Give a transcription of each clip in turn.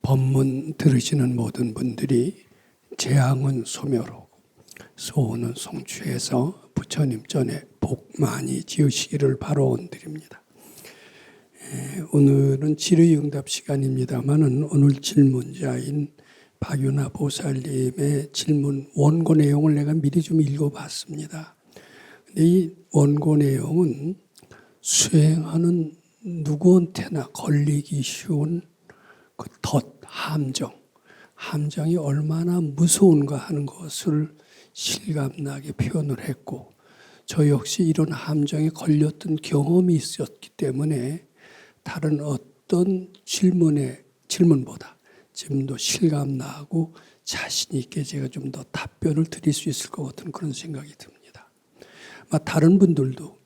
법문 들으시는 모든 분들이 재앙은 소멸하고 소원은 성취해서 부처님 전에 복 많이 지으시기를 바라드립니다. 오늘은 질의응답 시간입니다만은 오늘 질문자인 박윤아 보살님의 질문 원고 내용을 내가 미리 좀 읽어봤습니다. 근데 이 원고 내용은 수행하는 누구한테나 걸리기 쉬운 그 함정이 얼마나 무서운가 하는 것을 실감나게 표현을 했고, 저 역시 이런 함정에 걸렸던 경험이 있었기 때문에 다른 어떤 질문보다 좀 더 실감나고 자신 있게 제가 좀 더 답변을 드릴 수 있을 것 같은 그런 생각이 듭니다. 다른 분들도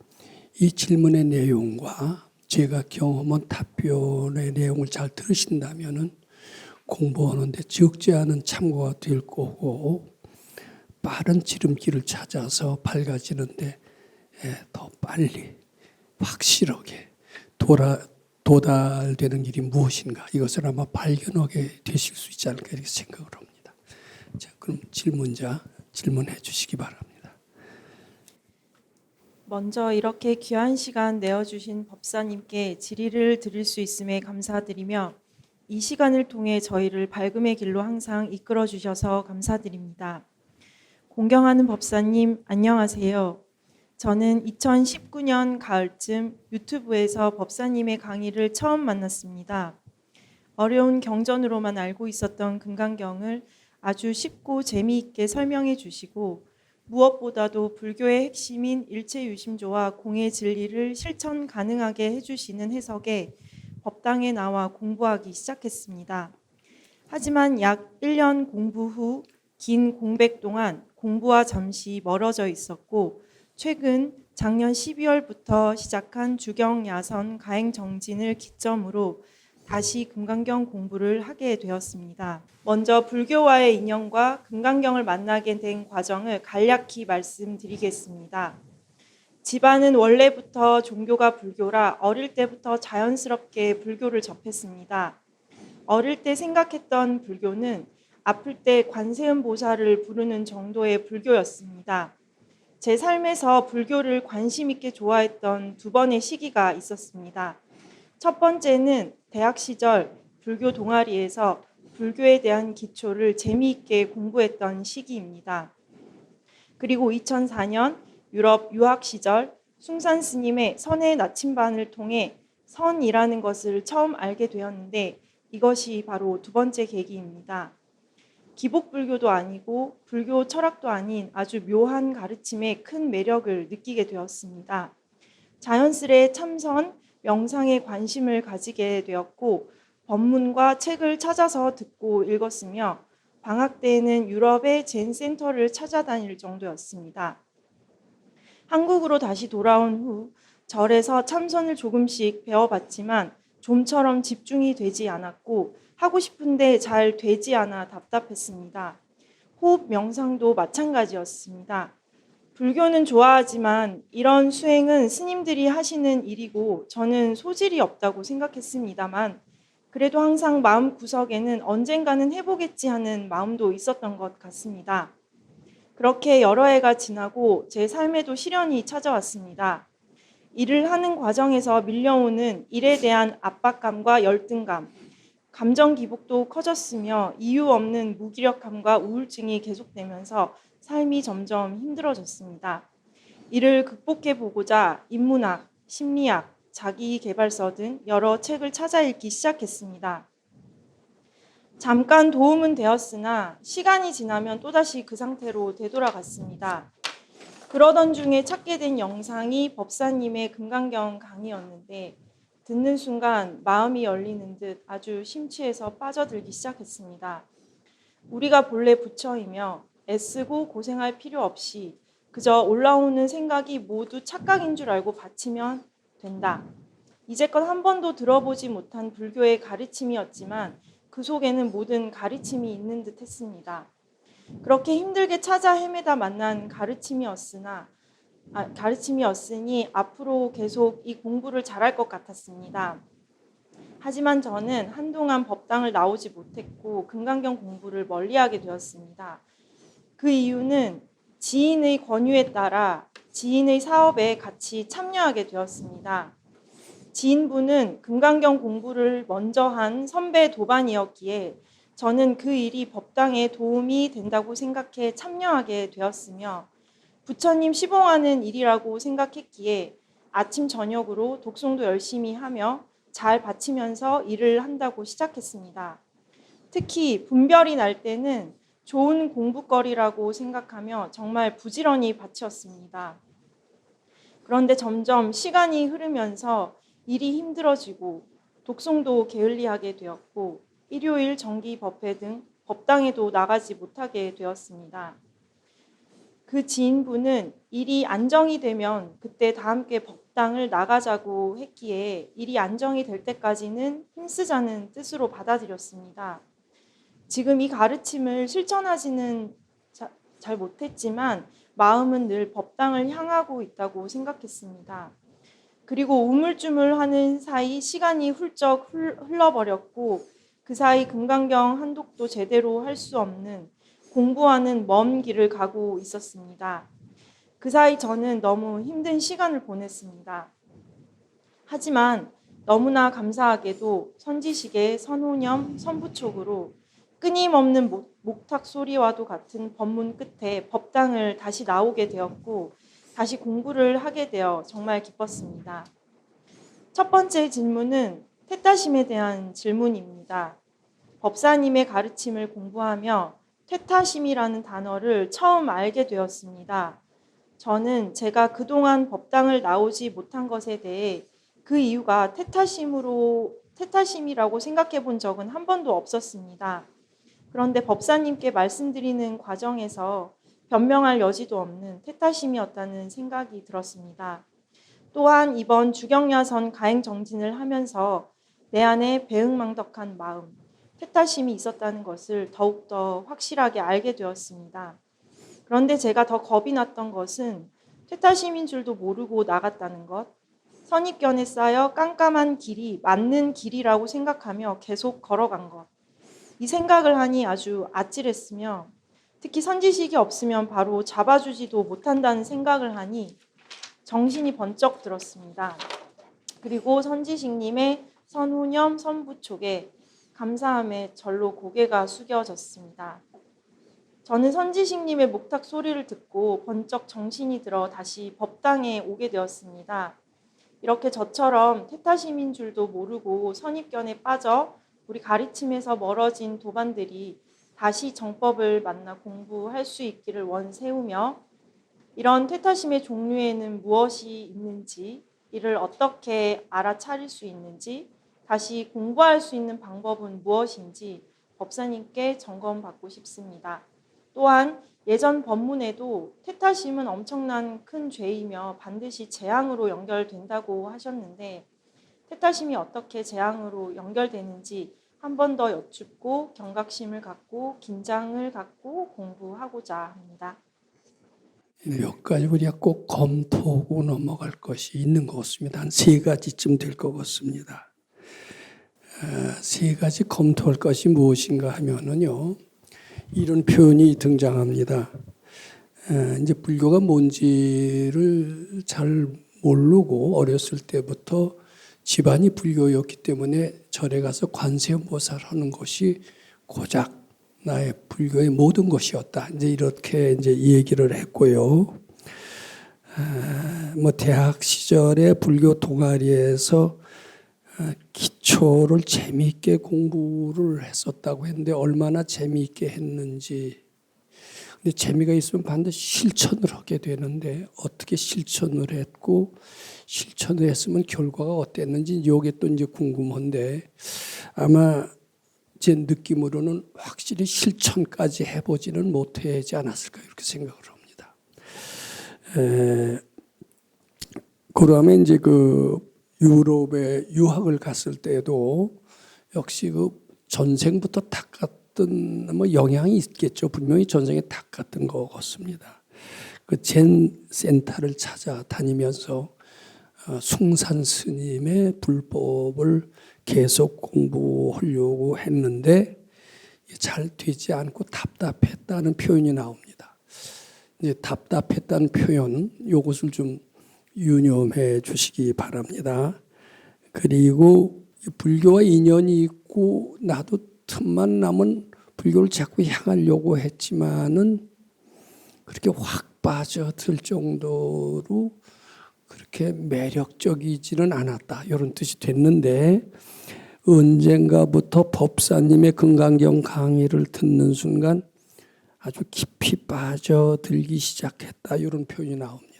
이 질문의 내용과 제가 경험한 답변의 내용을 잘 들으신다면은 공부하는데 적지 않은 참고가 될 거고, 빠른 지름길을 찾아서 밝아지는데 더 빨리 확실하게 도달되는 길이 무엇인가, 이것을 아마 발견하게 되실 수 있지 않을까 이렇게 생각을 합니다. 자, 그럼 질문자 질문해 주시기 바랍니다. 먼저 이렇게 귀한 시간 내어주신 법사님께 질의를 드릴 수 있음에 감사드리며, 이 시간을 통해 저희를 밝음의 길로 항상 이끌어 주셔서 감사드립니다. 공경하는 법사님, 안녕하세요. 저는 2019년 가을쯤 유튜브에서 법사님의 강의를 처음 만났습니다. 어려운 경전으로만 알고 있었던 금강경을 아주 쉽고 재미있게 설명해 주시고, 무엇보다도 불교의 핵심인 일체유심조와 공의 진리를 실천 가능하게 해주시는 해석에 법당에 나와 공부하기 시작했습니다. 하지만 약 1년 공부 후 긴 공백 동안 공부와 잠시 멀어져 있었고, 최근 작년 12월부터 시작한 주경야선 가행정진을 기점으로 다시 금강경 공부를 하게 되었습니다. 먼저 불교와의 인연과 금강경을 만나게 된 과정을 간략히 말씀드리겠습니다. 집안은 원래부터 종교가 불교라 어릴 때부터 자연스럽게 불교를 접했습니다. 어릴 때 생각했던 불교는 아플 때 관세음 보살을 부르는 정도의 불교였습니다. 제 삶에서 불교를 관심 있게 좋아했던 두 번의 시기가 있었습니다. 첫 번째는 대학 시절 불교 동아리에서 불교에 대한 기초를 재미있게 공부했던 시기입니다. 그리고 2004년 유럽 유학 시절 숭산 스님의 선의 나침반을 통해 선이라는 것을 처음 알게 되었는데, 이것이 바로 두 번째 계기입니다. 기복불교도 아니고 불교 철학도 아닌 아주 묘한 가르침에 큰 매력을 느끼게 되었습니다. 자연스레 참선, 명상에 관심을 가지게 되었고, 법문과 책을 찾아서 듣고 읽었으며, 방학 때에는 유럽의 젠 센터를 찾아다닐 정도였습니다. 한국으로 다시 돌아온 후 절에서 참선을 조금씩 배워봤지만 좀처럼 집중이 되지 않았고, 하고 싶은데 잘 되지 않아 답답했습니다. 호흡 명상도 마찬가지였습니다. 불교는 좋아하지만 이런 수행은 스님들이 하시는 일이고 저는 소질이 없다고 생각했습니다만, 그래도 항상 마음 구석에는 언젠가는 해보겠지 하는 마음도 있었던 것 같습니다. 그렇게 여러 해가 지나고 제 삶에도 시련이 찾아왔습니다. 일을 하는 과정에서 밀려오는 일에 대한 압박감과 열등감, 감정 기복도 커졌으며 이유 없는 무기력함과 우울증이 계속되면서 삶이 점점 힘들어졌습니다. 이를 극복해 보고자 인문학, 심리학, 자기계발서 등 여러 책을 찾아 읽기 시작했습니다. 잠깐 도움은 되었으나 시간이 지나면 또다시 그 상태로 되돌아갔습니다. 그러던 중에 찾게 된 영상이 법사님의 금강경 강의였는데, 듣는 순간 마음이 열리는 듯 아주 심취해서 빠져들기 시작했습니다. 우리가 본래 부처이며 애쓰고 고생할 필요 없이 그저 올라오는 생각이 모두 착각인 줄 알고 바치면 된다. 이제껏 한 번도 들어보지 못한 불교의 가르침이었지만 그 속에는 모든 가르침이 있는 듯 했습니다. 그렇게 힘들게 찾아 헤매다 만난 가르침이었으니 앞으로 계속 이 공부를 잘할 것 같았습니다. 하지만 저는 한동안 법당을 나오지 못했고 금강경 공부를 멀리하게 되었습니다. 그 이유는 지인의 권유에 따라 지인의 사업에 같이 참여하게 되었습니다. 지인분은 금강경 공부를 먼저 한 선배 도반이었기에 저는 그 일이 법당에 도움이 된다고 생각해 참여하게 되었으며 부처님 시봉하는 일이라고 생각했기에 아침 저녁으로 독송도 열심히 하며 잘 바치면서 일을 한다고 시작했습니다. 특히 분별이 날 때는 좋은 공부거리라고 생각하며 정말 부지런히 바치었습니다. 그런데 점점 시간이 흐르면서 일이 힘들어지고 독송도 게을리하게 되었고 일요일 정기 법회 등 법당에도 나가지 못하게 되었습니다. 그 지인분은 일이 안정이 되면 그때 다 함께 법당을 나가자고 했기에 일이 안정이 될 때까지는 힘쓰자는 뜻으로 받아들였습니다. 지금 이 가르침을 실천하지는 잘 못했지만 마음은 늘 법당을 향하고 있다고 생각했습니다. 그리고 우물쭈물하는 사이 시간이 훌쩍 흘러버렸고 그 사이 금강경 한독도 제대로 할 수 없는 공부하는 먼 길을 가고 있었습니다. 그 사이 저는 너무 힘든 시간을 보냈습니다. 하지만 너무나 감사하게도 선지식의 선호념, 선부촉으로 끊임없는 목탁 소리와도 같은 법문 끝에 법당을 다시 나오게 되었고 다시 공부를 하게 되어 정말 기뻤습니다. 첫 번째 질문은 퇴타심에 대한 질문입니다. 법사님의 가르침을 공부하며 퇴타심이라는 단어를 처음 알게 되었습니다. 저는 제가 그동안 법당을 나오지 못한 것에 대해 그 이유가 퇴타심이라고 생각해 본 적은 한 번도 없었습니다. 그런데 법사님께 말씀드리는 과정에서 변명할 여지도 없는 퇴타심이었다는 생각이 들었습니다. 또한 이번 주경야선 가행 정진을 하면서 내 안에 배응망덕한 마음, 퇴타심이 있었다는 것을 더욱더 확실하게 알게 되었습니다. 그런데 제가 더 겁이 났던 것은 퇴타심인 줄도 모르고 나갔다는 것, 선입견에 쌓여 깜깜한 길이 맞는 길이라고 생각하며 계속 걸어간 것. 이 생각을 하니 아주 아찔했으며 특히 선지식이 없으면 바로 잡아주지도 못한다는 생각을 하니 정신이 번쩍 들었습니다. 그리고 선지식님의 선후념 선부촉에 감사함에 절로 고개가 숙여졌습니다. 저는 선지식님의 목탁 소리를 듣고 번쩍 정신이 들어 다시 법당에 오게 되었습니다. 이렇게 저처럼 퇴타심인 줄도 모르고 선입견에 빠져 우리 가르침에서 멀어진 도반들이 다시 정법을 만나 공부할 수 있기를 원세우며 이런 퇴타심의 종류에는 무엇이 있는지, 이를 어떻게 알아차릴 수 있는지, 다시 공부할 수 있는 방법은 무엇인지 법사님께 점검받고 싶습니다. 또한 예전 법문에도 퇴타심은 엄청난 큰 죄이며 반드시 재앙으로 연결된다고 하셨는데 퇴타심이 어떻게 재앙으로 연결되는지 한 번 더 여쭙고 경각심을 갖고 긴장을 갖고 공부하고자 합니다. 몇 가지 우리가 꼭 검토하고 넘어갈 것이 있는 것 같습니다. 한 3가지쯤 될 것 같습니다. 3가지 검토할 것이 무엇인가 하면은요, 이런 표현이 등장합니다. 이제 불교가 뭔지를 잘 모르고 어렸을 때부터 집안이 불교였기 때문에 절에 가서 관세음보살 하는 것이 고작 나의 불교의 모든 것이었다. 이제 이렇게 이제 얘기를 했고요. 뭐 대학 시절에 불교 동아리에서 기초를 재미있게 공부를 했었다고 했는데 얼마나 재미있게 했는지. 근데 재미가 있으면 반드시 실천을 하게 되는데 어떻게 실천을 했고 실천을 했으면 결과가 어땠는지 이게 또 이제 궁금한데 아마 제 느낌으로는 확실히 실천까지 해보지는 못하지 않았을까 이렇게 생각을 합니다. 그러면 이제 그 유럽에 유학을 갔을 때도 역시 그 전생부터 닦았던 뭐 영향이 있겠죠. 분명히 전생에 닦았던 것 같습니다. 그 젠 센터를 찾아다니면서 숭산 스님의 불법을 계속 공부하려고 했는데 잘 되지 않고 답답했다는 표현이 나옵니다. 이제 답답했다는 표현, 이것을 좀 유념해 주시기 바랍니다. 그리고 불교와 인연이 있고 나도 틈만 나면 불교를 자꾸 향하려고 했지만은 그렇게 확 빠져들 정도로 그렇게 매력적이지는 않았다. 이런 뜻이 됐는데 언젠가부터 법사님의 금강경 강의를 듣는 순간 아주 깊이 빠져들기 시작했다. 이런 표현이 나옵니다.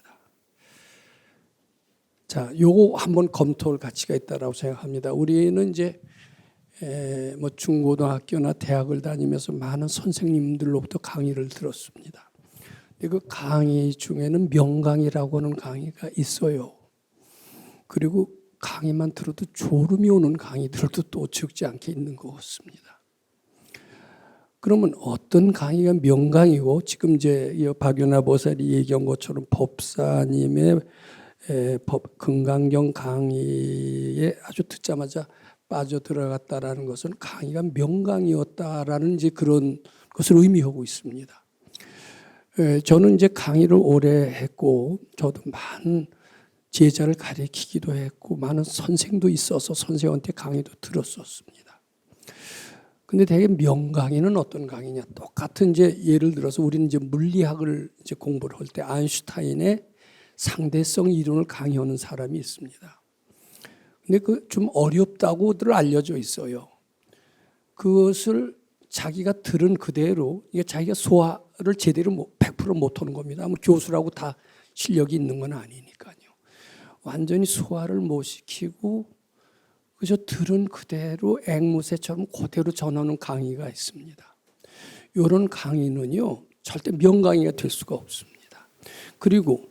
자, 요거 한번 검토할 가치가 있다라고 생각합니다. 우리는 이제 뭐 중고등학교나 대학을 다니면서 많은 선생님들로부터 강의를 들었습니다. 그 강의 중에는 명강의라고 하는 강의가 있어요. 그리고 강의만 들어도 졸음이 오는 강의들도 또 적지 않게 있는 것 같습니다. 그러면 어떤 강의가 명강이고 지금 이제 박윤아 보살이 얘기한 것처럼 법사님의 금강경 강의에 아주 듣자마자 빠져들어갔다라는 것은 강의가 명강이었다라는 이제 그런 것을 의미하고 있습니다. 저는 이제 강의를 오래 했고 저도 많은 제자를 가르치기도 했고 많은 선생도 있어서 선생한테 강의도 들었었습니다. 근데 되게 명강의는 어떤 강의냐? 똑같은 이제 예를 들어서 우리는 이제 물리학을 이제 공부를 할 때 아인슈타인의 상대성 이론을 강의하는 사람이 있습니다. 근데 그 좀 어렵다고들 알려져 있어요. 그것을 자기가 들은 그대로 이게 자기가 소화를 제대로 100% 못하는 겁니다. 뭐 교수라고 다 실력이 있는 건 아니니까요. 완전히 소화를 못 시키고 그저 들은 그대로 앵무새처럼 그대로 전하는 강의가 있습니다. 이런 강의는요 절대 명강의가 될 수가 없습니다. 그리고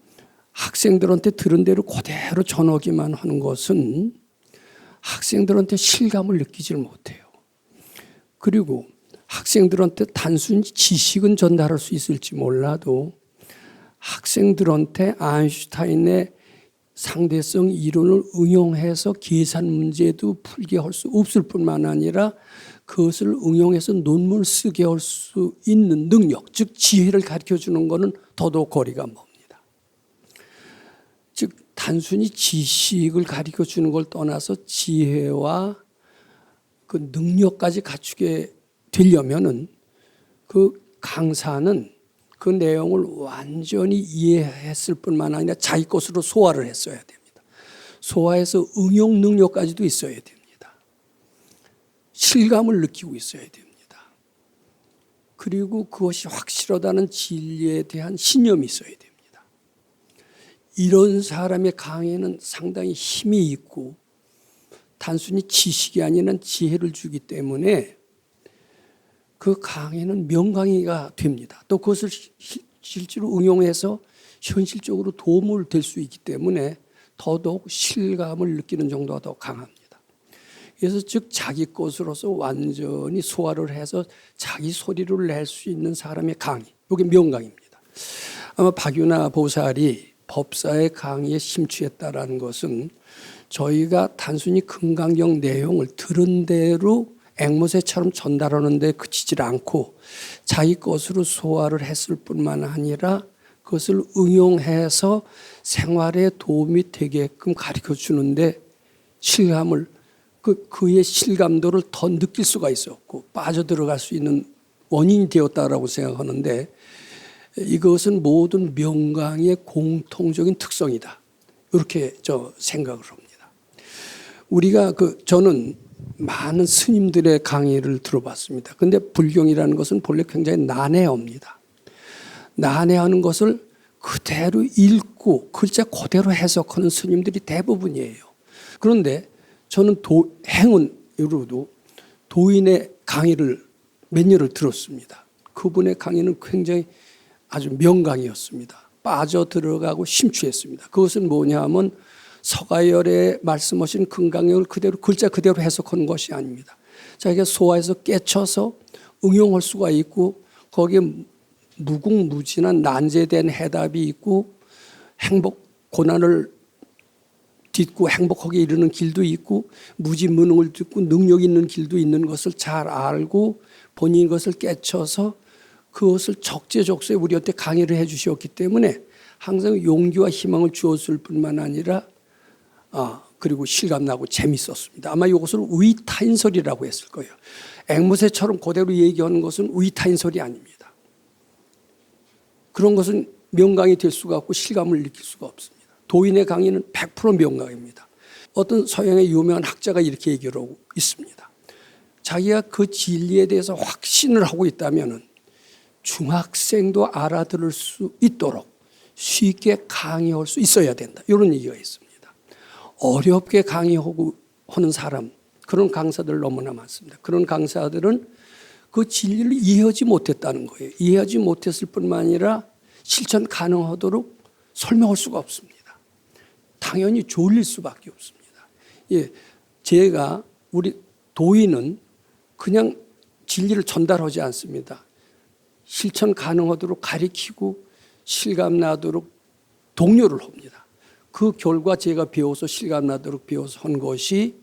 학생들한테 들은 대로 그대로 전하기만 하는 것은 학생들한테 실감을 느끼질 못해요. 그리고 학생들한테 단순히 지식은 전달할 수 있을지 몰라도 학생들한테 아인슈타인의 상대성 이론을 응용해서 계산 문제도 풀게 할 수 없을 뿐만 아니라 그것을 응용해서 논문을 쓰게 할 수 있는 능력, 즉 지혜를 가르쳐주는 것은 더더욱 거리가 멉니다. 즉 단순히 지식을 가르쳐주는 걸 떠나서 지혜와 그 능력까지 갖추게 되려면은 그 강사는 그 내용을 완전히 이해했을 뿐만 아니라 자기 것으로 소화를 했어야 됩니다. 소화해서 응용 능력까지도 있어야 됩니다. 실감을 느끼고 있어야 됩니다. 그리고 그것이 확실하다는 진리에 대한 신념이 있어야 됩니다. 이런 사람의 강의는 상당히 힘이 있고 단순히 지식이 아니라 지혜를 주기 때문에 그 강의는 명강의가 됩니다. 또 그것을 실제로 응용해서 현실적으로 도움을 될 수 있기 때문에 더더욱 실감을 느끼는 정도가 더 강합니다. 그래서 즉 자기 것으로서 완전히 소화를 해서 자기 소리를 낼 수 있는 사람의 강의, 이게 명강입니다. 아마 박윤아 보살이 법사의 강의에 심취했다라는 것은 저희가 단순히 금강경 내용을 들은 대로 앵무새처럼 전달하는 데 그치질 않고 자기 것으로 소화를 했을 뿐만 아니라 그것을 응용해서 생활에 도움이 되게끔 가르쳐 주는데 실감을 그의 실감도를 더 느낄 수가 있었고 빠져들어갈 수 있는 원인이 되었다라고 생각하는데 이것은 모든 명강의 공통적인 특성이다. 이렇게 생각을 합니다. 우리가 저는 많은 스님들의 강의를 들어봤습니다. 그런데 불경이라는 것은 본래 굉장히 난해합니다. 난해하는 것을 그대로 읽고 글자 그대로 해석하는 스님들이 대부분이에요. 그런데 저는 행운으로도 도인의 강의를 몇 년을 들었습니다. 그분의 강의는 굉장히 아주 명강이었습니다. 빠져들어가고 심취했습니다. 그것은 뭐냐 하면 서가열에 말씀하신 금강경을 그대로 글자 그대로 해석하는 것이 아닙니다. 자기가 소화해서 깨쳐서 응용할 수가 있고 거기에 무궁무진한 난제된 해답이 있고 행복 고난을 딛고 행복하게 이르는 길도 있고 무지무능을 딛고 능력 있는 길도 있는 것을 잘 알고 본인이 것을 깨쳐서 그것을 적재적소에 우리한테 강의를 해 주셨기 때문에 항상 용기와 희망을 주었을 뿐만 아니라 그리고 실감나고 재밌었습니다. 아마 이것을 위타인설이라고 했을 거예요. 앵무새처럼 그대로 얘기하는 것은 위타인설이 아닙니다. 그런 것은 명강이 될 수가 없고 실감을 느낄 수가 없습니다. 도인의 강의는 100% 명강입니다. 어떤 서양의 유명한 학자가 이렇게 얘기를 하고 있습니다. 자기가 그 진리에 대해서 확신을 하고 있다면 중학생도 알아들을 수 있도록 쉽게 강의할 수 있어야 된다. 이런 얘기가 있습니다. 어렵게 강의하고 하는 사람, 그런 강사들 너무나 많습니다. 그런 강사들은 그 진리를 이해하지 못했다는 거예요. 이해하지 못했을 뿐만 아니라 실천 가능하도록 설명할 수가 없습니다. 당연히 졸릴 수밖에 없습니다. 예, 제가 우리 도인은 그냥 진리를 전달하지 않습니다. 실천 가능하도록 가르치고 실감나도록 독려를 합니다. 그 결과 제가 배워서 실감나도록 배워서 한 것이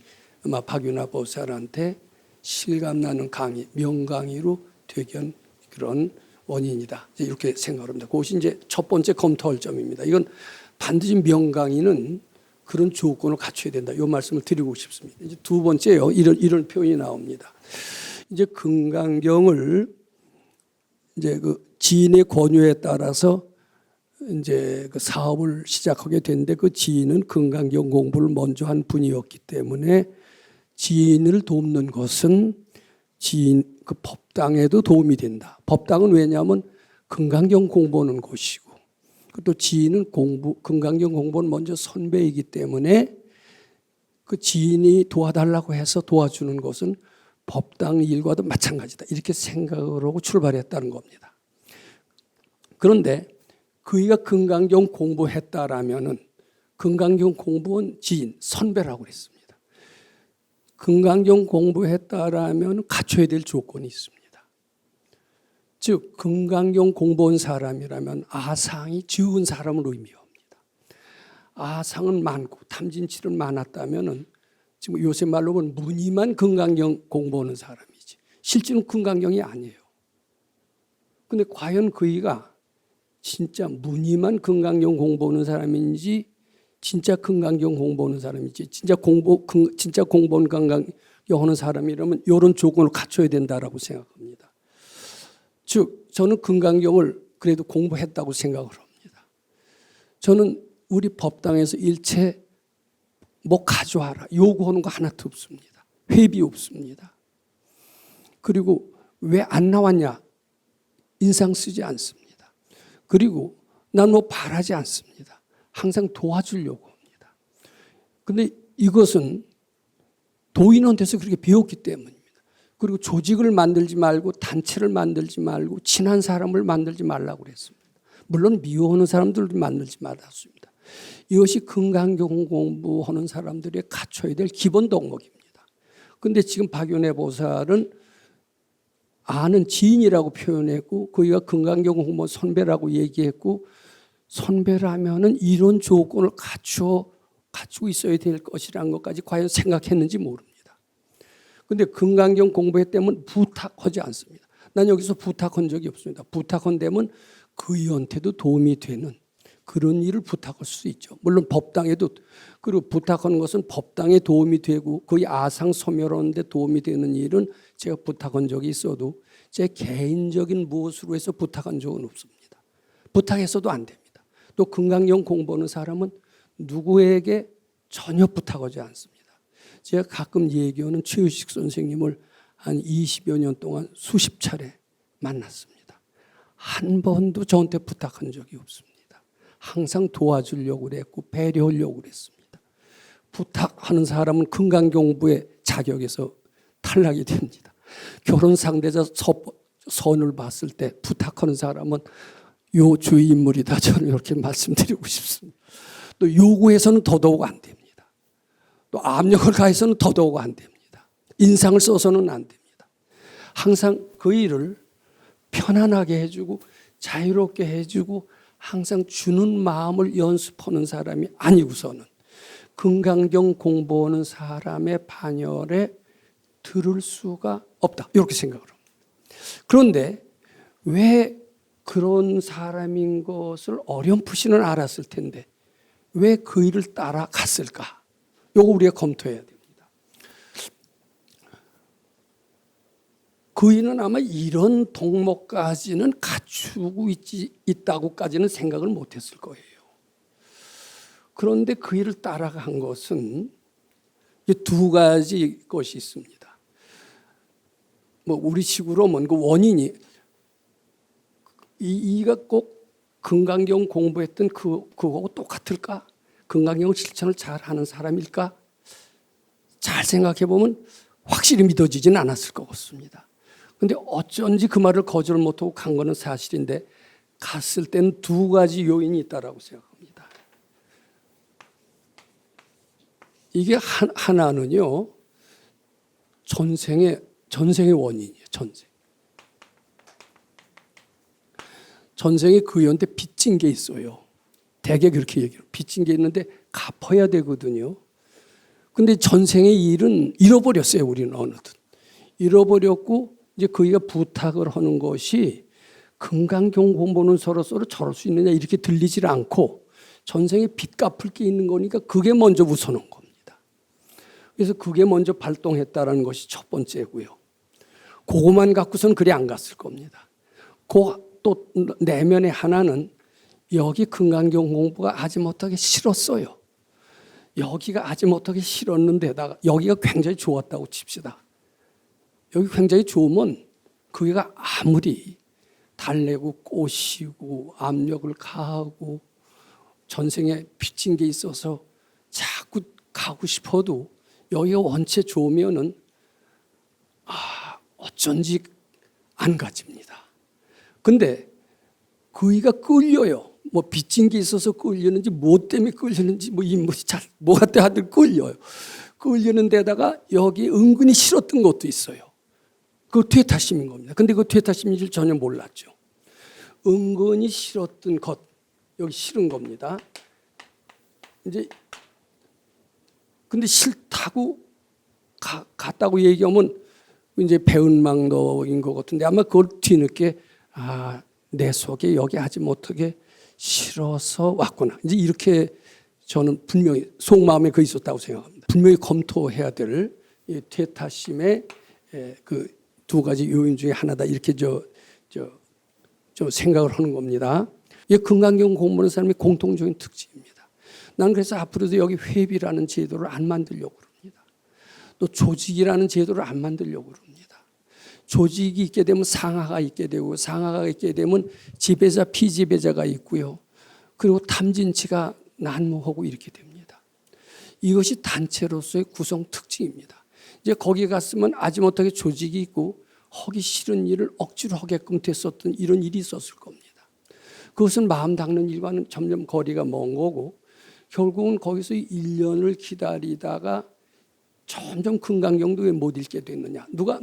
아마 박윤아 보살한테 실감나는 강의, 명강의로 되견 그런 원인이다. 이렇게 생각합니다. 그것이 이제 첫 번째 검토할 점입니다. 이건 반드시 명강의는 그런 조건을 갖춰야 된다. 이 말씀을 드리고 싶습니다. 이제 두 번째요. 이런 표현이 나옵니다. 이제 금강경을 이제 그 지인의 권유에 따라서 이제 그 사업을 시작하게 됐는데 그 지인은 금강경 공부를 먼저 한 분이었기 때문에 지인을 돕는 것은 지인 그 법당에도 도움이 된다. 법당은 왜냐하면 금강경 공부하는 곳이고 또 지인은 금강경 공부는 먼저 선배이기 때문에 그 지인이 도와달라고 해서 도와주는 것은 법당 일과도 마찬가지다. 이렇게 생각을 하고 출발했다는 겁니다. 그런데 그이가 금강경 공부했다라면은 금강경 공부한 지인, 선배라고 그랬습니다. 금강경 공부했다라면 갖춰야 될 조건이 있습니다. 즉 금강경 공부한 사람이라면 아상이 적은 사람을 의미합니다. 아상은 많고 탐진치는 많았다면은 지금 요새 말로 보면 무늬만 금강경 공부하는 사람이지 실제는 금강경이 아니에요. 근데 과연 그이가 진짜 무늬만 금강경 공부하는 사람인지 진짜 금강경 공부하는 사람인지 진짜 공부하는 금강경 하는 사람이라면 이런 조건을 갖춰야 된다라고 생각합니다. 즉 저는 금강경을 그래도 공부했다고 생각을 합니다. 저는 우리 법당에서 일체 뭐 가져와라 요구하는 거 하나도 없습니다. 회비 없습니다. 그리고 왜 안 나왔냐 인상 쓰지 않습니다. 그리고 난 뭐 바라지 않습니다. 항상 도와주려고 합니다. 그런데 이것은 도인한테서 그렇게 배웠기 때문입니다. 그리고 조직을 만들지 말고 단체를 만들지 말고 친한 사람을 만들지 말라고 그랬습니다. 물론 미워하는 사람들도 만들지 말았습니다. 이것이 금강경 공부하는 사람들이 갖춰야 될 기본 덕목입니다. 그런데 지금 박윤회 보살은 아는 지인이라고 표현했고 그가 금강경 공부 선배라고 얘기했고 선배라면은 이런 조건을 갖추고 있어야 될 것이라는 것까지 과연 생각했는지 모릅니다. 그런데 금강경 공부했다면 부탁하지 않습니다. 난 여기서 부탁한 적이 없습니다. 부탁한다면 그이한테도 도움이 되는 그런 일을 부탁할 수 있죠. 물론 법당에도 그리고 부탁하는 것은 법당에 도움이 되고 거의 아상 소멸하는 데 도움이 되는 일은 제가 부탁한 적이 있어도 제 개인적인 무엇으로 해서 부탁한 적은 없습니다. 부탁해서도 안 됩니다. 또 금강경 공부하는 사람은 누구에게 전혀 부탁하지 않습니다. 제가 가끔 얘기하는 최유식 선생님을 한 20여 년 동안 수십 차례 만났습니다. 한 번도 저한테 부탁한 적이 없습니다. 항상 도와주려고 그랬고 배려하려고 그랬습니다. 부탁하는 사람은 금강경부의 자격에서 탈락이 됩니다. 결혼 상대자 선을 봤을 때 부탁하는 사람은 요 주의 인물이다. 저는 이렇게 말씀드리고 싶습니다. 또 요구해서는 더더욱 안 됩니다. 또 압력을 가해서는 더더욱 안 됩니다. 인상을 써서는 안 됩니다. 항상 그 일을 편안하게 해주고 자유롭게 해주고 항상 주는 마음을 연습하는 사람이 아니고서는 금강경 공부하는 사람의 반열에 들을 수가 없다. 이렇게 생각을 합니다. 그런데 왜 그런 사람인 것을 어렴풋이는 알았을 텐데 왜 그 일을 따라갔을까? 이거 우리가 검토해야 됩니다. 그이는 아마 이런 덕목까지는 갖추고 있다고까지는 생각을 못했을 거예요. 그런데 그 일을 따라간 것은 두 가지 것이 있습니다. 뭐 우리식으로 뭔 그 원인이 이가 꼭 금강경 공부했던 그거하고 똑같을까? 금강경 실천을 잘하는 사람일까? 잘 생각해 보면 확실히 믿어지지는 않았을 것 같습니다. 근데 어쩐지 그 말을 거절 못하고 간 거는 사실인데 갔을 때는 두 가지 요인이 있다라고 생각합니다. 이게 하나는요, 전생의 원인이에요. 전생에 그이한테 빚진 게 있어요. 대개 그렇게 얘기해요. 빚진 게 있는데 갚아야 되거든요. 근데 전생의 일은 잃어버렸어요. 우리는 어느덧 잃어버렸고 이제 그이가 부탁을 하는 것이 금강경 공부는 서로 저럴 수 있느냐 이렇게 들리질 않고 전생에 빚 갚을 게 있는 거니까 그게 먼저 우선한 겁니다. 그래서 그게 먼저 발동했다는 것이 첫 번째고요. 그것만 갖고서는 그리 안 갔을 겁니다. 또 내면의 하나는 여기 금강경 공부가 아지 못하게 싫었어요. 여기가 아지 못하게 싫었는데다가 여기가 굉장히 좋았다고 칩시다. 여기 굉장히 좋으면 그게가 아무리 달래고 꼬시고 압력을 가하고 전생에 빚진 게 있어서 자꾸 가고 싶어도 여기가 원체 좋으면은 어쩐지 안 가집니다. 근데 그이가 끌려요. 뭐 빚진 게 있어서 끌리는지 뭐 때문에 끌리는지 뭐 인물이 뭐가 때 하든 끌려요. 끌리는 데다가 여기 은근히 싫었던 것도 있어요. 그 퇴타심인 겁니다. 근데 그 퇴타심인 줄 전혀 몰랐죠. 은근히 싫었던 것, 여기 싫은 겁니다. 이제 근데 싫다고 갔다고 얘기하면 이제 배은망덕인 것 같은데 아마 그걸 뒤늦게 내 속에 여기 하지 못하게 싫어서 왔구나. 이제 이렇게 저는 분명히 속마음에 그 있었다고 생각합니다. 분명히 검토해야 될 퇴타심의 그 두 가지 요인 중에 하나다. 이렇게 저 생각을 하는 겁니다. 이게 금강경 공부하는 사람의 공통적인 특징입니다. 나는 그래서 앞으로도 여기 회비라는 제도를 안 만들려고 그럽니다. 또 조직이라는 제도를 안 만들려고 그럽니다. 조직이 있게 되면 상하가 있게 되고 상하가 있게 되면 지배자 피지배자가 있고요. 그리고 탐진치가 난무하고 이렇게 됩니다. 이것이 단체로서의 구성 특징입니다. 이제 거기 갔으면 아지못하게 조직이 있고 하기 싫은 일을 억지로 하게끔 됐었던 이런 일이 있었을 겁니다. 그것은 마음 닦는 일과는 점점 거리가 먼 거고 결국은 거기서 1년을 기다리다가 점점 금강경도 왜 못 읽게 됐느냐. 누가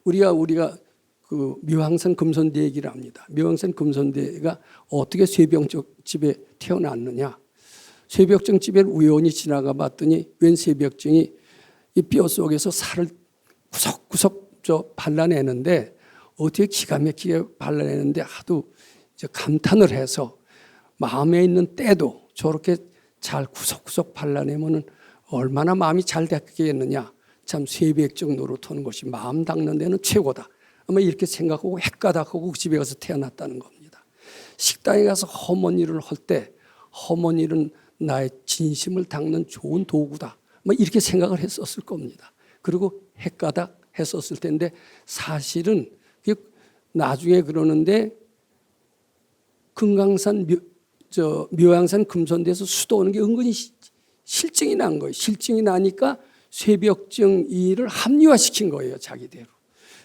우리가 그 묘향산 금선대 얘기를 합니다. 묘향산 금선대가 어떻게 쇠벽적 집에 태어났느냐. 쇠벽증 집에 우연히 지나가 봤더니 웬 쇠벽증이 이 뼈 속에서 살을 구석구석 발라내는데 어떻게 기가 막히게 발라내는데 하도 감탄을 해서 마음에 있는 때도 저렇게 잘 구석구석 발라내면은 얼마나 마음이 잘 닦이겠느냐. 참 쇠벽증 노릇하는 것이 마음 닦는 데는 최고다. 아마 이렇게 생각하고 헷가닥하고 그 집에 가서 태어났다는 겁니다. 식당에 가서 험한 일을 할 때 험한 일은 나의 진심을 닦는 좋은 도구다. 이렇게 생각을 했었을 겁니다. 그리고 헷가닥 했었을 텐데 사실은 나중에 그러는데 묘향산 금선대에서 수도하는 게 은근히 실증이 난 거예요. 실증이 나니까 쇠벽증 일을 합리화시킨 거예요. 자기대로.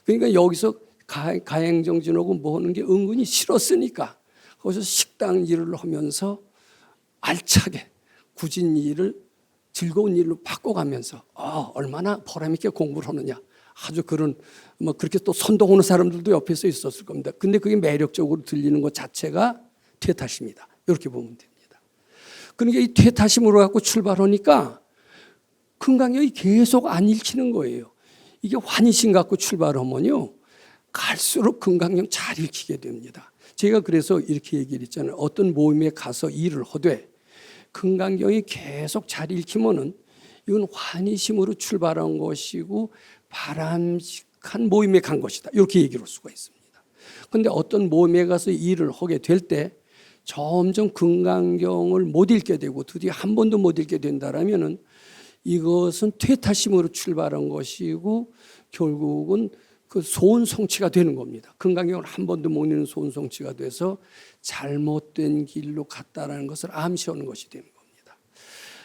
그러니까 여기서 가행정진하고 뭐 하는 게 은근히 싫었으니까 거기서 식당 일을 하면서 알차게 굳은 일을 즐거운 일로 바꿔가면서 얼마나 보람있게 공부를 하느냐. 아주 그런 그렇게 또 선동하는 사람들도 옆에서 있었을 겁니다. 근데 그게 매력적으로 들리는 것 자체가 퇴타심이다. 이렇게 보면 됩니다. 그러니까 이 퇴타심으로 갖고 출발하니까 금강경이 계속 안 읽히는 거예요. 이게 환희심 갖고 출발하면요, 갈수록 금강경 잘 읽히게 됩니다. 제가 그래서 이렇게 얘기를 했잖아요. 어떤 모임에 가서 일을 하되 금강경이 계속 잘 읽히면은 이건 환희심으로 출발한 것이고 바람직한 모임에 간 것이다. 이렇게 얘기를 할 수가 있습니다. 그런데 어떤 모임에 가서 일을 하게 될 때 점점 금강경을 못 읽게 되고 드디어 한 번도 못 읽게 된다라면은 이것은 퇴타심으로 출발한 것이고 결국은 그 소원성취가 되는 겁니다. 금강경을 한 번도 못 읽는 소원성취가 돼서 잘못된 길로 갔다라는 것을 암시하는 것이 되는 겁니다.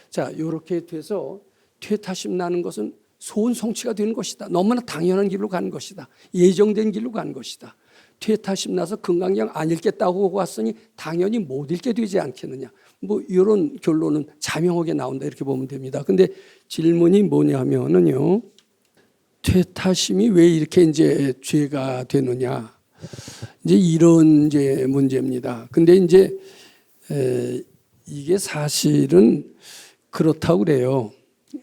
자, 이렇게 돼서 퇴타심 나는 것은 소원성취가 되는 것이다. 너무나 당연한 길로 가는 것이다. 예정된 길로 가는 것이다. 퇴타심 나서 금강경 안 읽겠다고 왔으니 당연히 못 읽게 되지 않겠느냐. 뭐 이런 결론은 자명하게 나온다 이렇게 보면 됩니다. 근데 질문이 뭐냐면은요. 퇴타심이 왜 이렇게 이제 죄가 되느냐. 이제 이런 이제 문제입니다. 근데 이제 이게 사실은 그렇다고 그래요.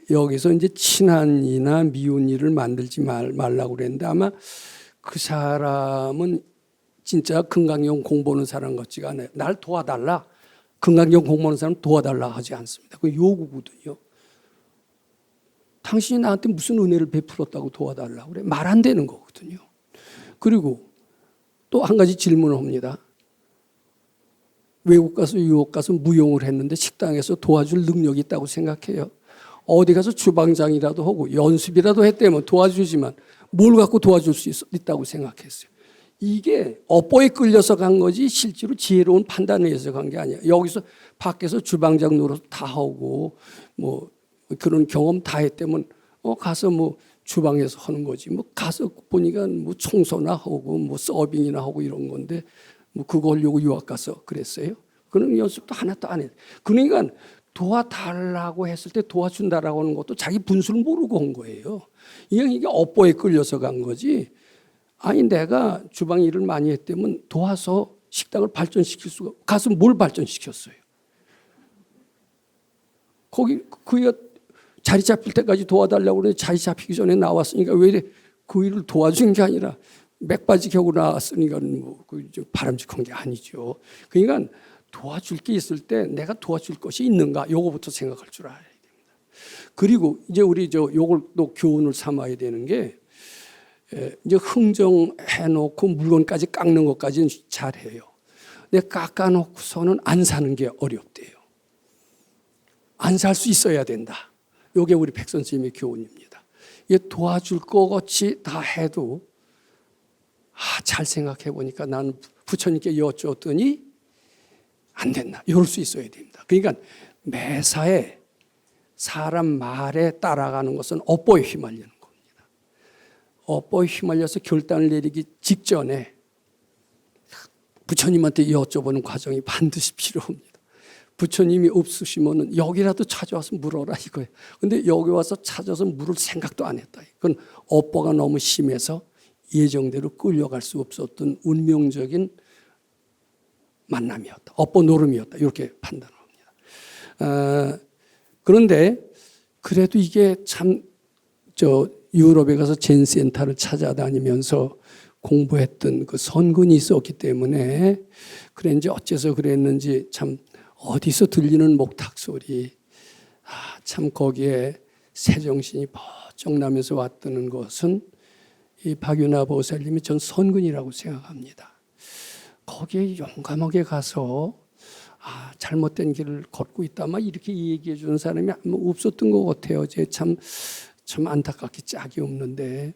여기서 이제 친한이나 미운 일을 만들지 말라고 그랬는데 아마 그 사람은 진짜 금강경 공부하는 사람 같지가 않아요. 날 도와달라. 금강경 공부하는 사람 도와달라 하지 않습니다. 그 요구거든요. 당신이 나한테 무슨 은혜를 베풀었다고 도와달라고 그래? 말 안 되는 거거든요. 그리고 또 한 가지 질문을 합니다. 외국 가서 유학 가서 무용을 했는데 식당에서 도와줄 능력이 있다고 생각해요. 어디 가서 주방장이라도 하고 연습이라도 했다면 도와주지만 뭘 갖고 도와줄 수 있다고 생각했어요. 이게 업보에 끌려서 간 거지 실제로 지혜로운 판단을 해서 간 게 아니에요. 여기서 밖에서 주방장 노릇 다 하고 뭐 그런 경험 다 했다면 가서 뭐 주방에서 하는 거지. 뭐 가서 보니까 뭐 청소나 하고 뭐 서빙이나 하고 이런 건데 뭐 그거 하려고 유학 가서 그랬어요. 그런 연습도 하나도 안 했어요. 그러니까 도와달라고 했을 때 도와준다라고 하는 것도 자기 분수를 모르고 한 거예요. 이게 업보에 끌려서 간 거지. 아니 내가 주방 일을 많이 했다면 도와서 식당을 발전시킬 수가 가서 뭘 발전시켰어요. 거기 그가 자리 잡힐 때까지 도와달라고 그러는데 자리 잡히기 전에 나왔으니까 왜 그 일을 도와준 게 아니라 맥바지 겨우 나왔으니까 뭐 바람직한 게 아니죠. 그러니까 도와줄 게 있을 때 내가 도와줄 것이 있는가 요거부터 생각할 줄 알아야 됩니다. 그리고 이제 우리 요걸 또 교훈을 삼아야 되는 게 이제 흥정해놓고 물건까지 깎는 것까지는 잘해요. 근데 깎아놓고서는 안 사는 게 어렵대요. 안 살 수 있어야 된다. 요게 우리 백 선생님의 교훈입니다. 이게 도와줄 것 같이 다 해도 잘 생각해 보니까 나는 부처님께 여쭈었더니 안 된다. 이럴 수 있어야 됩니다. 그러니까 매사에 사람 말에 따라가는 것은 업보에 휘말리는 겁니다. 업보에 휘말려서 결단을 내리기 직전에 부처님한테 여쭤보는 과정이 반드시 필요합니다. 부처님이 없으시면은 여기라도 찾아와서 물어라 이거예요. 근데 여기 와서 찾아서 물을 생각도 안 했다. 그건 업보가 너무 심해서 예정대로 끌려갈 수 없었던 운명적인 만남이었다. 업보 노름이었다. 이렇게 판단합니다. 그런데 그래도 이게 참 유럽에 가서 젠센터를 찾아다니면서 공부했던 그 선근이 있었기 때문에 그랬는지 어째서 그랬는지 참 어디서 들리는 목탁 소리 참 거기에 새정신이 번쩍 나면서 왔다는 것은 이 박윤아 보살님이 전 선근이라고 생각합니다. 거기에 용감하게 가서 잘못된 길을 걷고 있다 막 이렇게 얘기해 주는 사람이 없었던 것 같아요. 참 안타깝게 짝이 없는데.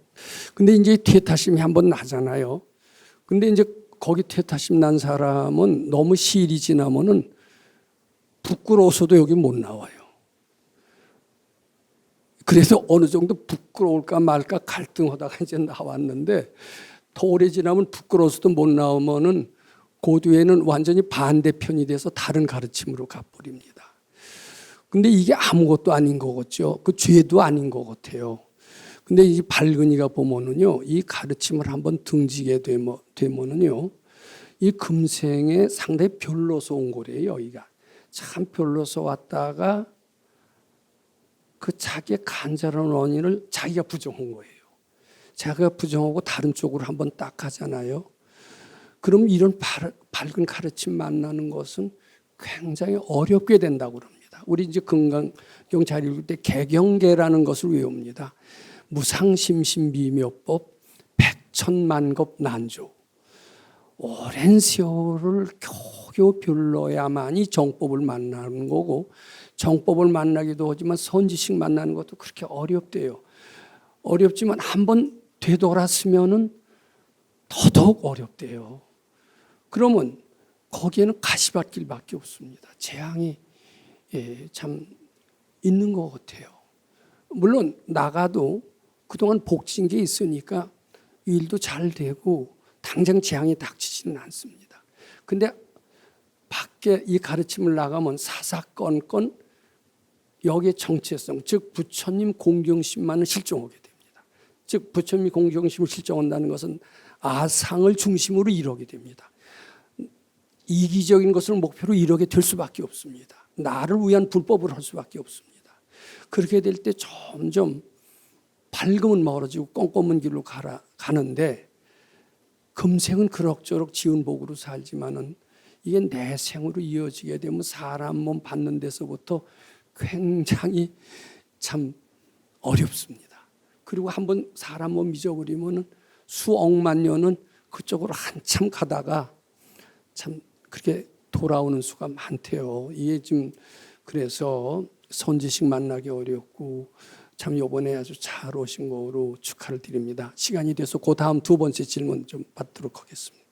근데 이제 퇴타심이 한번 나잖아요. 근데 이제 거기 퇴타심 난 사람은 너무 시일이 지나면은 부끄러워서도 여기 못 나와요. 그래서 어느 정도 부끄러울까 말까 갈등하다가 이제 나왔는데 더 오래 지나면 부끄러워서도 못 나오면은 그 뒤에는 완전히 반대편이 돼서 다른 가르침으로 가버립니다. 근데 이게 아무것도 아닌 거겠죠. 그 죄도 아닌 것 같아요. 근데 이 발근이가 보면은요, 이 가르침을 한번 등지게 되면은요, 이 금생에 상당히 별로서 온 거래요, 여기가. 참 별로서 왔다가 그 자기의 간절한 원인을 자기가 부정한 거예요. 자기가 부정하고 다른 쪽으로 한번 딱 가잖아요. 그럼 이런 밝은 가르침 만나는 것은 굉장히 어렵게 된다고 그럽니다. 우리 이제 금강경 잘 읽을 때 개경계라는 것을 외웁니다. 무상심신비묘법 백천만겁 난조. 오랜 세월을 겨우 별러야만이 정법을 만나는 거고, 정법을 만나기도 하지만 선지식 만나는 것도 그렇게 어렵대요. 어렵지만 한번 되돌았으면은 더더욱 어렵대요. 그러면 거기에는 가시밭길밖에 없습니다. 재앙이 참 있는 것 같아요. 물론 나가도 그동안 복진 게 있으니까 일도 잘 되고 당장 재앙이 닥치지는 않습니다. 근데 밖에 이 가르침을 나가면 사사건건 여기에 정체성, 즉 부처님 공경심만을 실종하게 됩니다. 즉 부처님 공경심을 실종한다는 것은 아상을 중심으로 이루게 됩니다. 이기적인 것을 목표로 이루게 될 수밖에 없습니다. 나를 위한 불법을 할 수밖에 없습니다. 그렇게 될 때 점점 밝음은 멀어지고 껌껌한 길로 가는데, 금생은 그럭저럭 지은 복으로 살지만은 이게 내 생으로 이어지게 되면 사람 몸 받는 데서부터 굉장히 참 어렵습니다. 그리고 한번 사람 몸 잊어버리면은 수억만 년은 그쪽으로 한참 가다가 참 그렇게 돌아오는 수가 많대요. 이게 좀 그래서 선지식 만나기 어렵고, 참 이번에 아주 잘 오신 거로 축하를 드립니다. 시간이 돼서 그 다음 두 번째 질문 좀 받도록 하겠습니다.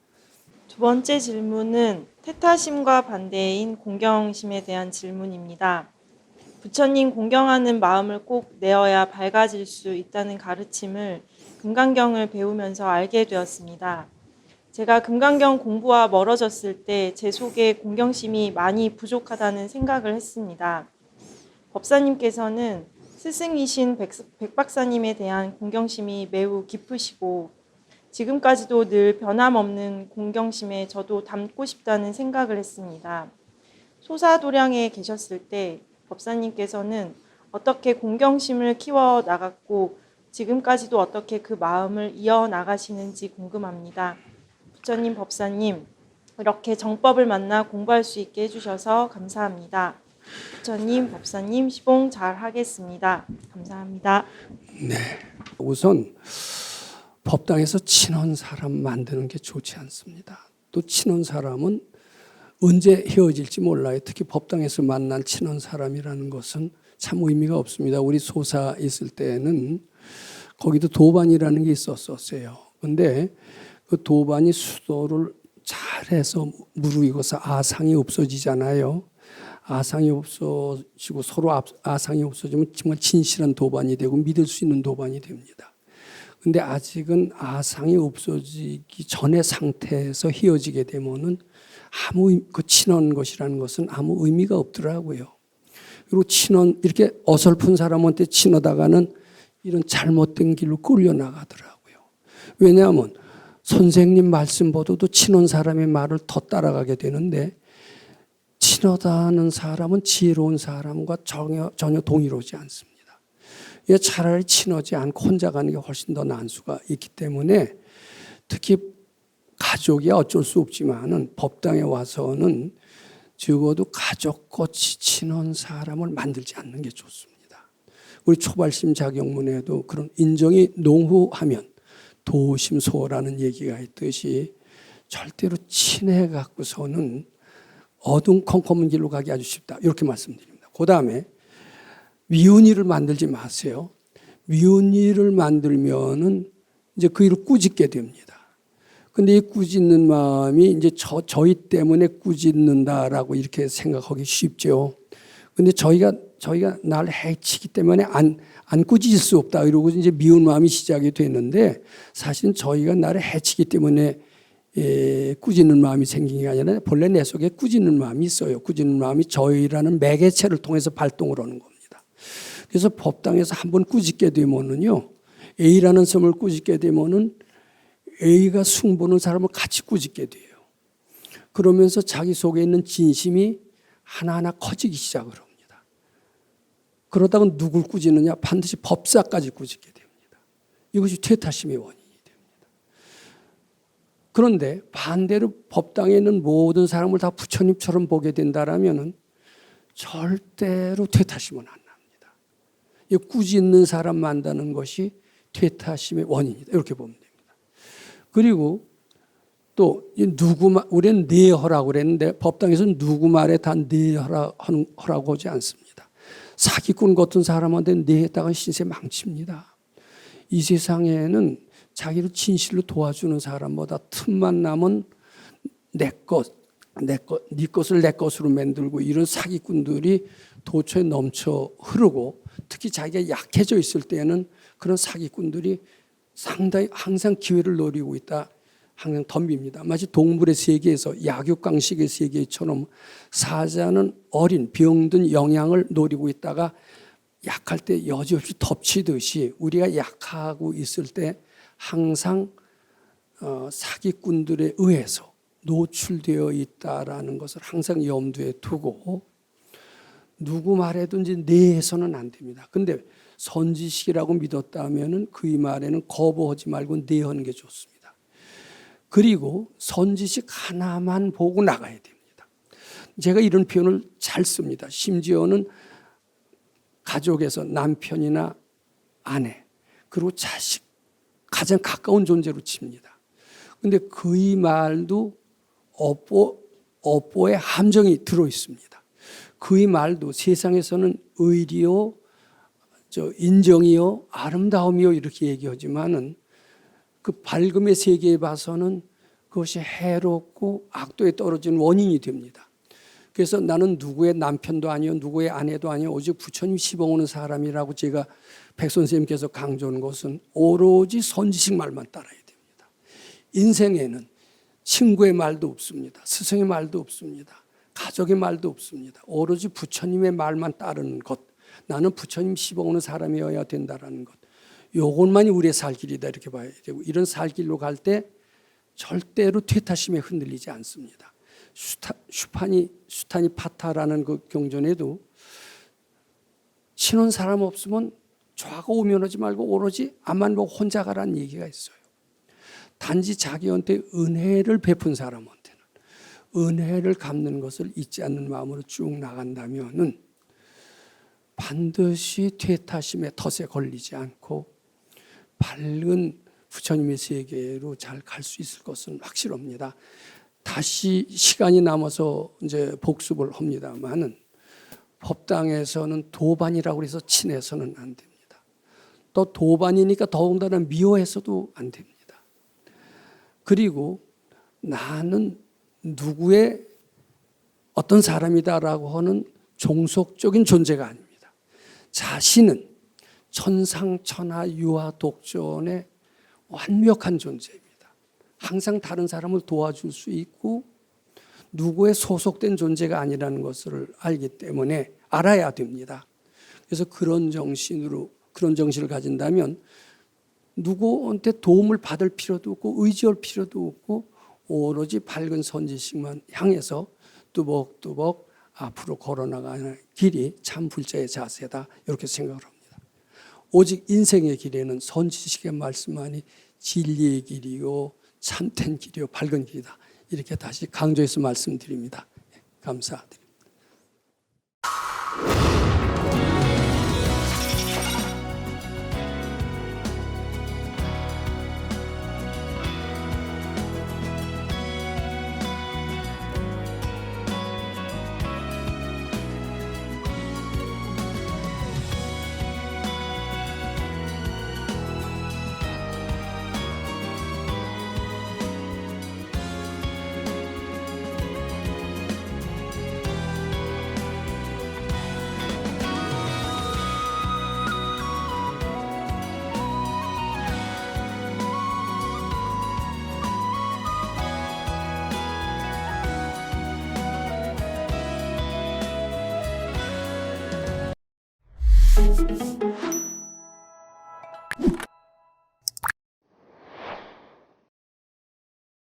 두 번째 질문은 태타심과 반대인 공경심에 대한 질문입니다. 부처님 공경하는 마음을 꼭 내어야 밝아질 수 있다는 가르침을 금강경을 배우면서 알게 되었습니다. 제가 금강경 공부와 멀어졌을 때 제 속에 공경심이 많이 부족하다는 생각을 했습니다. 법사님께서는 스승이신 백박사님에 대한 공경심이 매우 깊으시고 지금까지도 늘 변함없는 공경심에 저도 담고 싶다는 생각을 했습니다. 소사도량에 계셨을 때 법사님께서는 어떻게 공경심을 키워 나갔고 지금까지도 어떻게 그 마음을 이어나가시는지 궁금합니다. 부처님, 법사님, 이렇게 정법을 만나 공부할 수 있게 해주셔서 감사합니다. 부처님, 법사님, 시봉 잘 하겠습니다. 감사합니다. 네. 우선 법당에서 친한 사람 만드는 게 좋지 않습니다. 또 친한 사람은 언제 헤어질지 몰라요. 특히 법당에서 만난 친한 사람이라는 것은 참 의미가 없습니다. 우리 소사 있을 때는 거기도 도반이라는 게 있었어요. 그런데 그 도반이 수도를 잘해서 무르익어서 아상이 없어지잖아요. 아상이 없어지고 서로 아상이 없어지면 정말 진실한 도반이 되고 믿을 수 있는 도반이 됩니다. 그런데 아직은 아상이 없어지기 전의 상태에서 헤어지게 되면은 그 친한 것이라는 것은 아무 의미가 없더라고요. 그리고 이렇게 어설픈 사람한테 친하다가는 이런 잘못된 길로 끌려 나가더라고요. 왜냐하면 선생님 말씀보다도 친한 사람의 말을 더 따라가게 되는데, 친하다는 사람은 지혜로운 사람과 전혀 동의로지 않습니다. 차라리 친하지 않고 혼자 가는 게 훨씬 더 나은 수가 있기 때문에, 특히 가족이 어쩔 수 없지만은 법당에 와서는 적어도 가족같이 친한 사람을 만들지 않는 게 좋습니다. 우리 초발심 자격문에도 그런 인정이 농후하면 도심소라는 얘기가 있듯이 절대로 친해 갖고서는 어둠컴컴한 길로 가기 아주 쉽다, 이렇게 말씀드립니다. 그 다음에 미운 일을 만들지 마세요. 미운 일을 만들면은 이제 그 일을 꾸짖게 됩니다. 근데 이 꾸짖는 마음이 이제 저희 때문에 꾸짖는다라고 이렇게 생각하기 쉽죠. 근데 저희가 날 해치기 때문에 안 꾸짖을 수 없다, 이러고 이제 미운 마음이 시작이 되는데, 사실은 저희가 나를 해치기 때문에 꾸짖는 마음이 생긴 게 아니라 본래 내 속에 꾸짖는 마음이 있어요. 꾸짖는 마음이 저희라는 매개체를 통해서 발동을 하는 겁니다. 그래서 법당에서 한번 꾸짖게 되면은요, A라는 섬을 꾸짖게 되면은 A가 숭보는 사람을 같이 꾸짖게 돼요. 그러면서 자기 속에 있는 진심이 하나하나 커지기 시작을 합니다. 그러다가 누굴 꾸짖느냐? 반드시 법사까지 꾸짖게 됩니다. 이것이 퇴타심의 원인이 됩니다. 그런데 반대로 법당에 있는 모든 사람을 다 부처님처럼 보게 된다라면은 절대로 퇴타심은 안 납니다. 이 꾸짖는 사람 만드는 것이 퇴타심의 원인이다. 이렇게 보면 됩니다. 그리고 또 우리는 내허라고 그랬는데 법당에서는 누구 말에 다 내허라고 하지 않습니다. 사기꾼 같은 사람한테 내했다가 신세 망칩니다. 이 세상에는 자기를 진실로 도와주는 사람보다 틈만 나면 네 것을 내 것으로 만들고 이런 사기꾼들이 도처에 넘쳐 흐르고 특히 자기가 약해져 있을 때는 그런 사기꾼들이 상당히 항상 기회를 노리고 있다. 항상 덤빕니다. 마치 동물의 세계에서 약육강식의 세계처럼 사자는 어린 병든 영양을 노리고 있다가 약할 때 여지없이 덮치듯이 우리가 약하고 있을 때 항상 사기꾼들에 의해서 노출되어 있다라는 것을 항상 염두에 두고 누구 말해든지 내해서는 안 됩니다. 그런데 선지식이라고 믿었다면 그의 말에는 거부하지 말고 내하는 게 좋습니다. 그리고 선지식 하나만 보고 나가야 됩니다. 제가 이런 표현을 잘 씁니다. 심지어는 가족에서 남편이나 아내 그리고 자식 가장 가까운 존재로 칩니다. 그런데 그의 말도 업보의 함정이 들어 있습니다. 그의 말도 세상에서는 의리요, 인정이요, 아름다움이요 이렇게 얘기하지만은 그 밝음의 세계에 봐서는 그것이 해롭고 악도에 떨어지는 원인이 됩니다. 그래서 나는 누구의 남편도 아니요 누구의 아내도 아니요 오직 부처님 시봉하는 사람이라고 제가 백 선생님께서 강조하는 것은 오로지 선지식 말만 따라야 됩니다. 인생에는 친구의 말도 없습니다. 스승의 말도 없습니다. 가족의 말도 없습니다. 오로지 부처님의 말만 따르는 것. 나는 부처님 시봉하는 사람이어야 된다라는 것. 요것만이 우리의 살 길이다 이렇게 봐야 되고 이런 살 길로 갈 때 절대로 퇴타심에 흔들리지 않습니다. 수타니 파타라는 그 경전에도 친한 사람 없으면 좌가 오면하지 말고 오로지 앞만 보고 혼자 가라는 얘기가 있어요. 단지 자기한테 은혜를 베푼 사람한테는 은혜를 갚는 것을 잊지 않는 마음으로 쭉 나간다면은 반드시 퇴타심의 덫에 걸리지 않고 밝은 부처님의 세계로 잘 갈 수 있을 것은 확실합니다. 다시 시간이 남아서 이제 복습을 합니다만은 법당에서는 도반이라고 해서 친해서는 안 됩니다. 또 도반이니까 더군다나 미워해서도 안 됩니다. 그리고 나는 누구의 어떤 사람이다라고 하는 종속적인 존재가 아닙니다. 자신은 천상천하 유화 독존의 완벽한 존재입니다. 항상 다른 사람을 도와줄 수 있고 누구에 소속된 존재가 아니라는 것을 알기 때문에 알아야 됩니다. 그래서 그런 정신을 가진다면 누구한테 도움을 받을 필요도 없고 의지할 필요도 없고 오로지 밝은 선지식만 향해서 뚜벅뚜벅 앞으로 걸어나가는 길이 참 불자의 자세다 이렇게 생각을 합니다. 오직 인생의 길에는 선지식의 말씀만이 진리의 길이요 참된 길이요 밝은 길이다. 이렇게 다시 강조해서 말씀드립니다. 감사드립니다.